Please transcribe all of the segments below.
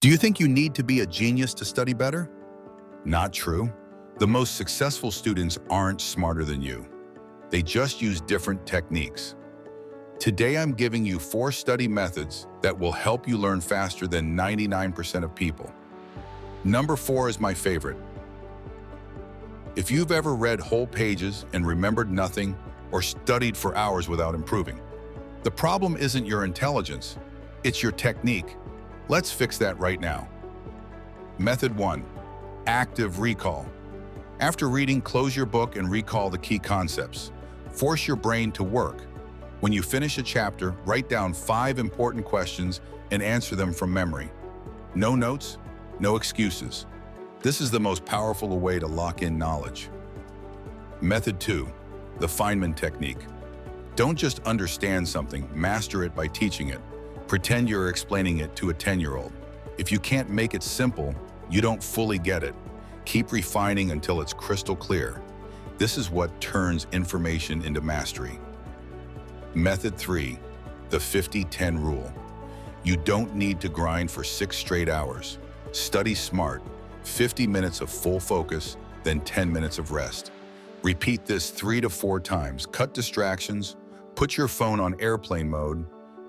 Do you think you need to be a genius to study better? Not true. The most successful students aren't smarter than you. They just use different techniques. Today, I'm giving you 4 study methods that will help you learn faster than 99% of people. Number 4 is my favorite. If you've ever read whole pages and remembered nothing or studied for hours without improving, the problem isn't your intelligence, it's your technique. Let's fix that right now. Method 1. Active recall. After reading, close your book and recall the key concepts. Force your brain to work. When you finish a chapter, write down 5 important questions and answer them from memory. No notes, no excuses. This is the most powerful way to lock in knowledge. Method 2. The Feynman Technique. Don't just understand something, master it by teaching it. Pretend you're explaining it to a 10-year-old. If you can't make it simple, you don't fully get it. Keep refining until it's crystal clear. This is what turns information into mastery. Method 3. The 50-10 rule. You don't need to grind for 6 straight hours. Study smart. 50 minutes of full focus, then 10 minutes of rest. Repeat this 3 to 4 times. Cut distractions, put your phone on airplane mode,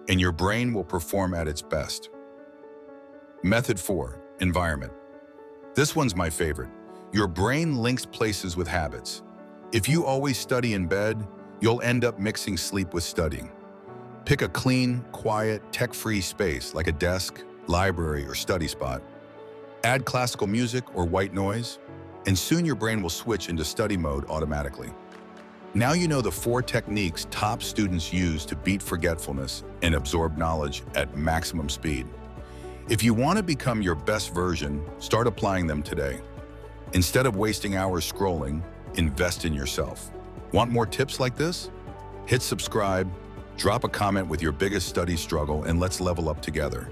and your brain will perform at its best. Method 4. Environment. This one's my favorite. Your brain links places with habits. If you always study in bed, you'll end up mixing sleep with studying. Pick a clean, quiet, tech-free space like a desk, library, or study spot. Add classical music or white noise, and soon your brain will switch into study mode automatically. Now you know the 4 techniques top students use to beat forgetfulness and absorb knowledge at maximum speed. If you want to become your best version, start applying them today. Instead of wasting hours scrolling, invest in yourself. Want more tips like this? Hit subscribe, drop a comment with your biggest study struggle, and let's level up together.